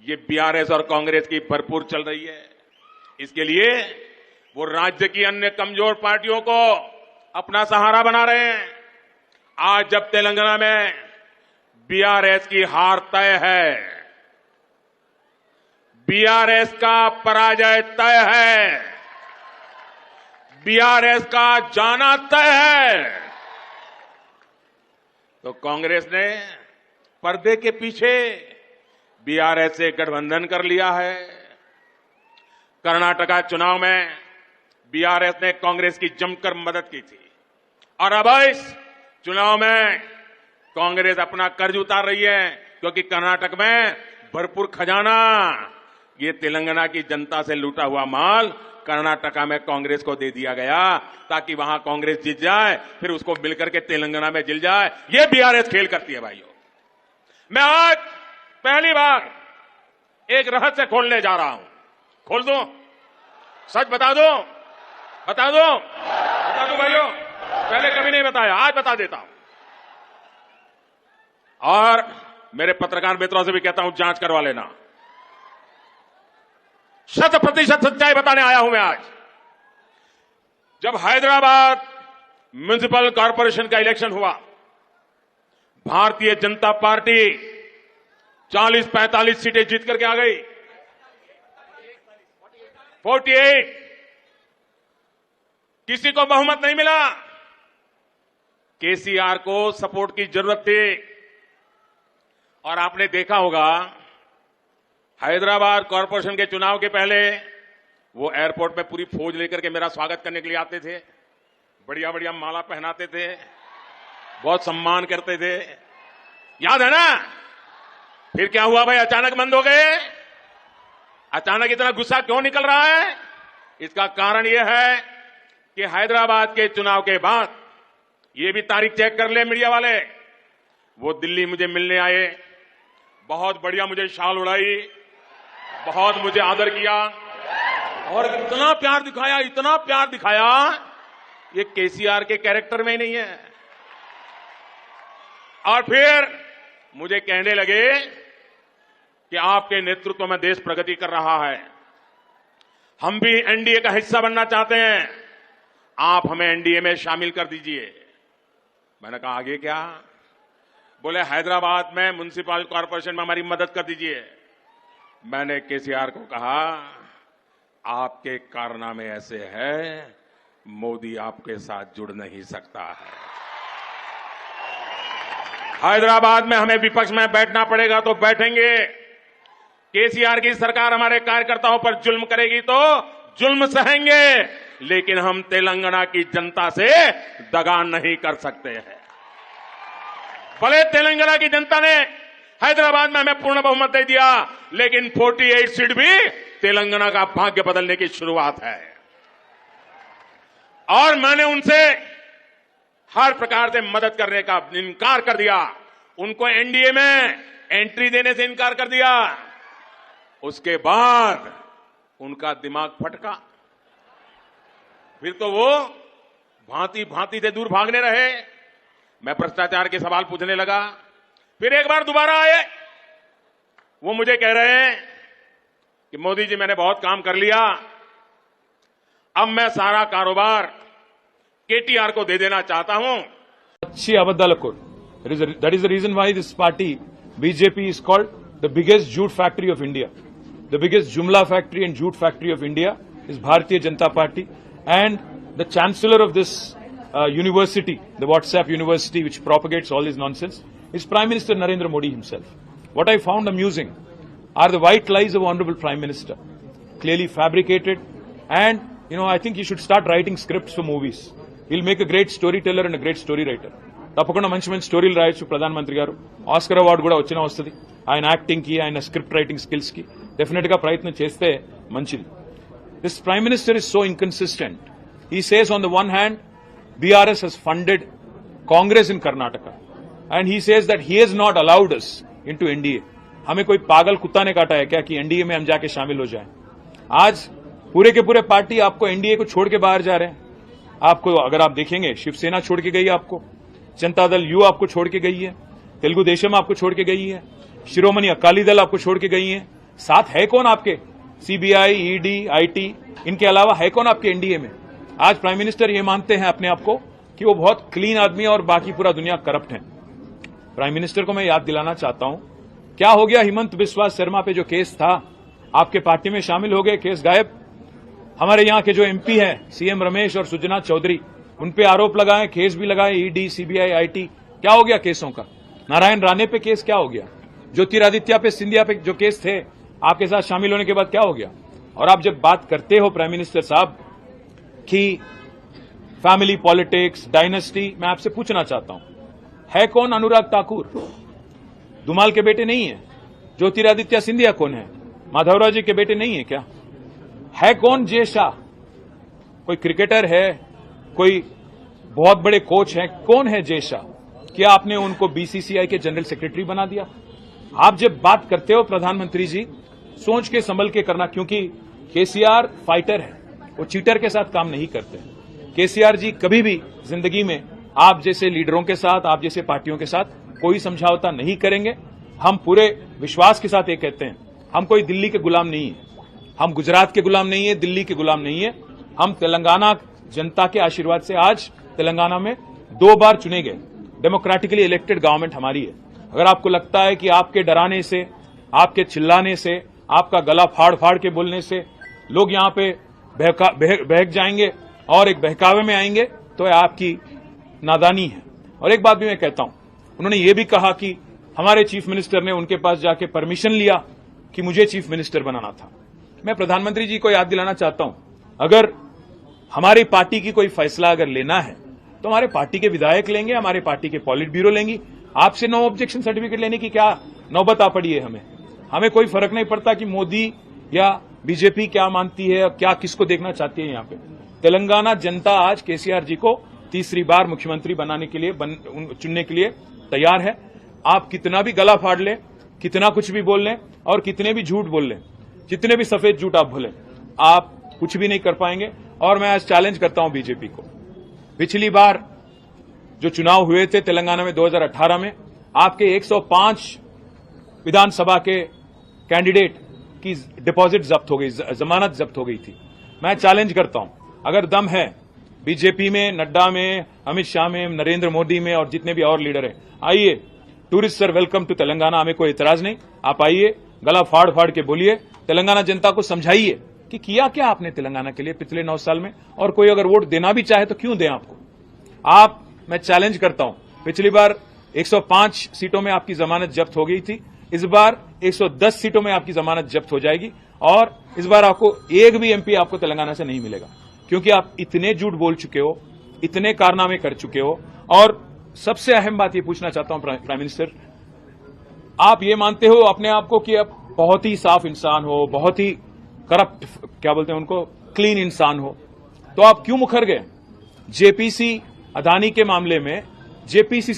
ये बीआरएस और कांग्रेस की भरपूर चल रही है। इसके लिए वो राज्य की अन्य कमजोर पार्टियों को अपना सहारा बना रहे हैं। आज जब तेलंगाना में बीआरएस की हार तय है, बीआरएस का पराजय तय है, बीआरएस का जाना तय है, तो कांग्रेस ने पर्दे के पीछे बीआरएस से गठबंधन कर लिया है। कर्नाटका चुनाव में बीआरएस ने कांग्रेस की जमकर मदद की थी और अब इस चुनाव में कांग्रेस अपना कर्ज उतार रही है, क्योंकि कर्नाटक में भरपूर खजाना, ये तेलंगाना की जनता से लूटा हुआ माल कर्नाटका में कांग्रेस को दे दिया गया ताकि वहां कांग्रेस जीत जाए, फिर उसको मिलकर के तेलंगाना में जिल जाए। ये बीआरएस खेल करती है भाइयों। मैं आज पहली बार एक रहस्य खोलने जा रहा हूं। खोल दो, सच बता दो, बता दो, बता दो भाइयों, पहले कभी नहीं बताया, आज बता देता हूं। और मेरे पत्रकार मित्रों से भी कहता हूं, जांच करवा लेना। 100% सच्चाई बताने आया हूं मैं आज। जब हैदराबाद म्युनिसिपल कॉर्पोरेशन का इलेक्शन हुआ, भारतीय जनता पार्टी 40-45 सीटें जीत करके आ गई, 48। किसी को बहुमत नहीं मिला। केसीआर को सपोर्ट की जरूरत थी। और आपने देखा होगा, हैदराबाद कॉर्पोरेशन के चुनाव के पहले वो एयरपोर्ट में पूरी फौज लेकर के मेरा स्वागत करने के लिए आते थे, बढ़िया बढ़िया माला पहनाते थे, बहुत सम्मान करते थे, याद है ना? फिर क्या हुआ भाई, अचानक बंद हो गए। अचानक इतना गुस्सा क्यों निकल रहा है? इसका कारण यह है कि हैदराबाद के चुनाव के बाद, ये भी तारीख चेक कर ले मीडिया वाले, वो दिल्ली मुझे मिलने आए, बहुत बढ़िया मुझे शाल उड़ाई, बहुत मुझे आदर किया और इतना प्यार दिखाया, इतना प्यार दिखाया, ये केसीआर के कैरेक्टर में ही नहीं है। और फिर मुझे कहने लगे कि आपके नेतृत्व में देश प्रगति कर रहा है, हम भी एनडीए का हिस्सा बनना चाहते हैं, आप हमें एनडीए में शामिल कर दीजिए। मैंने कहा आगे क्या? बोले हैदराबाद में म्युनिसिपल कॉर्पोरेशन में हमारी मदद कर दीजिए। मैंने केसीआर को कहा, आपके कारनामे ऐसे हैं, मोदी आपके साथ जुड़ नहीं सकता है। हैदराबाद में हमें विपक्ष में बैठना पड़ेगा तो बैठेंगे। केसीआर की सरकार हमारे कार्यकर्ताओं पर जुल्म करेगी तो जुल्म सहेंगे, लेकिन हम तेलंगाना की जनता से दगा नहीं कर सकते हैं। भले तेलंगाना की जनता ने हैदराबाद में हमें पूर्ण बहुमत दे दिया, लेकिन 48 सीट भी तेलंगाना का भाग्य बदलने की शुरुआत है। और मैंने उनसे हर प्रकार से मदद करने का इनकार कर दिया, उनको एनडीए में एंट्री देने से इनकार कर दिया। उसके बाद उनका दिमाग फटका, फिर तो वो भांति भांति से दूर भागने रहे। मैं भ्रष्टाचार के सवाल पूछने लगा, फिर एक बार दोबारा आए, वो मुझे कह रहे हैं कि मोदी जी मैंने बहुत काम कर लिया, अब मैं सारा कारोबार केटीआर को दे देना चाहता हूं। अच्छी अबद्धाలకు that is the reason why this party BJP is called the biggest jute factory of India. The biggest Jumla factory and jute factory of India is Bharatiya Janata Party, and the chancellor of this university, the WhatsApp university which propagates all this nonsense, is Prime Minister Narendra Modi himself. What I found amusing are the white lies of Honorable Prime Minister, clearly fabricated, and I think he should start writing scripts for movies. He'll make a great storyteller and a great story writer. తప్పకుండా మంచి మంచి స్టోరీలు రాయొచ్చు ప్రధాన మంత్రి గారు. Oscar award కూడా వచ్చినా వస్తుంది. ఆయన యాక్టింగ్ కి, ఆయన స్క్రిప్ట్ రైటింగ్ స్కిల్స్ కి డెఫినెట్ గా ప్రయత్నం చేస్తే మంచిది. This prime minister is so inconsistent. He says on the one hand BRS has funded Congress in Karnataka, and he says that he has not allowed us into NDA. हमें कोई पागल कुत्ता ने काटा है क्या कि एनडीए में हम जाके शामिल हो जाएं? आज पूरे के पूरे पार्टी आपको एनडीए को छोड़ के बाहर जा रहे हैं. आपको अगर आप देखेंगे, शिवसेना छोड़ के गई है आपको, जनता दल यू आपको छोड़ के गई है, तेलुगु देशम आपको छोड़ के गई है, शिरोमणि अकाली दल आपको छोड़ के गई है, साथ है कौन आपके? सीबीआई, ईडी, आईटी, इनके अलावा है कौन आपके एनडीए में? आज प्राइम मिनिस्टर ये मानते हैं अपने आप को कि वो बहुत क्लीन आदमी है और बाकी पूरा दुनिया करप्ट है। प्राइम मिनिस्टर को मैं याद दिलाना चाहता हूं, क्या हो गया हिमंत बिस्वा शर्मा पे जो केस था, आपके पार्टी में शामिल हो गए, केस गायब। हमारे यहां के जो एमपी हैं सीएम रमेश और सुजना चौधरी, उन पे आरोप लगाए, केस भी लगाए, ईडी, सीबीआई, आईटी, क्या हो गया केसों का? नारायण राणे पे केस क्या हो गया? ज्योतिरादित्य पे, सिंधिया पे जो केस थे, आपके साथ शामिल होने के बाद क्या हो गया? और आप जब बात करते हो प्राइम मिनिस्टर साहब कि फैमिली पॉलिटिक्स, डायनेस्टी, मैं आपसे पूछना चाहता हूं, है कौन अनुराग ठाकुर? धुमाल के बेटे नहीं है? ज्योतिरादित्य सिंधिया कौन है? माधवराव जी के बेटे नहीं है क्या? है कौन जय शाह? कोई क्रिकेटर है? कोई बहुत बड़े कोच हैं? कौन है जय शाह? क्या आपने उनको बीसीसीआई के जनरल सेक्रेटरी बना दिया? आप जब बात करते हो प्रधानमंत्री जी, सोच के संभल के करना, क्योंकि केसीआर फाइटर है, वो चीटर के साथ काम नहीं करते। केसीआर जी कभी भी जिंदगी में आप जैसे लीडरों के साथ, आप जैसे पार्टियों के साथ कोई समझौता नहीं करेंगे। हम पूरे विश्वास के साथ ये कहते हैं, हम कोई दिल्ली के गुलाम नहीं है, हम गुजरात के गुलाम नहीं है, दिल्ली के गुलाम नहीं है। हम तेलंगाना जनता के आशीर्वाद से आज तेलंगाना में 2 बार चुने गए, डेमोक्रेटिकली इलेक्टेड गवर्नमेंट हमारी है। अगर आपको लगता है कि आपके डराने से, आपके चिल्लाने से, आपका गला फाड़ फाड़ के बोलने से लोग यहां पे बहक जाएंगे और एक बहकावे में आएंगे, तो आपकी नादानी है। और एक बात भी मैं कहता हूं, उन्होंने ये भी कहा कि हमारे चीफ मिनिस्टर ने उनके पास जाके परमिशन लिया कि मुझे चीफ मिनिस्टर बनाना था। मैं प्रधानमंत्री जी को याद दिलाना चाहता हूं, अगर हमारी पार्टी की कोई फैसला अगर लेना है तो हमारे पार्टी के विधायक लेंगे, हमारे पार्टी के पॉलिट ब्यूरो लेंगी। आपसे नो ऑब्जेक्शन सर्टिफिकेट लेने की क्या नौबत आ पड़ी है? हमें कोई फर्क नहीं पड़ता कि मोदी या बीजेपी क्या मानती है, क्या किसको देखना चाहती है। यहां पे तेलंगाना जनता आज केसीआर जी को तीसरी बार मुख्यमंत्री बनाने के लिए, चुनने के लिए तैयार है। आप कितना भी गला फाड़ लें, कितना कुछ भी बोल लें और कितने भी झूठ बोल लें, जितने भी सफेद झूठ आप बोलें, आप कुछ भी नहीं कर पाएंगे। और मैं आज चैलेंज करता हूं बीजेपी को, पिछली बार जो चुनाव हुए थे तेलंगाना में 2018 में, आपके 105 विधानसभा के कैंडिडेट की डिपॉजिट जब्त हो गई, जमानत जब्त हो गई थी। मैं चैलेंज करता हूं, अगर दम है बीजेपी में, नड्डा में, अमित शाह में, नरेंद्र मोदी में और जितने भी और लीडर हैं, आइए। Tourist sir welcome to Telangana, हमें कोई इतराज नहीं, आप आइए, गला फाड़ फाड़ के बोलिए, तेलंगाना जनता को समझाइए कि किया क्या आपने तेलंगाना के लिए पिछले 9 साल में। और कोई अगर वोट देना भी चाहे तो क्यों दें आपको? आप, मैं चैलेंज करता हूं, पिछली बार 105 सीटों में आपकी जमानत जब्त हो गई थी, इस बार 110 सीटों में आपकी जमानत जब्त हो जाएगी और इस बार आपको एक भी एमपी आपको तेलंगाना से नहीं मिलेगा, क्योंकि आप इतने झूठ बोल चुके हो, इतने कारनामे कर चुके हो। और सबसे अहम बात ये पूछना चाहता हूं प्राइम मिनिस्टर, आप ये मानते हो अपने आप को कि आप बहुत ही साफ इंसान हो, बहुत ही करप्ट, क्या बोलते हैं उनको, क्लीन इंसान हो, तो आप क्यों मुखर गए? जेपीसी अदानी के मामले में जेपीसी से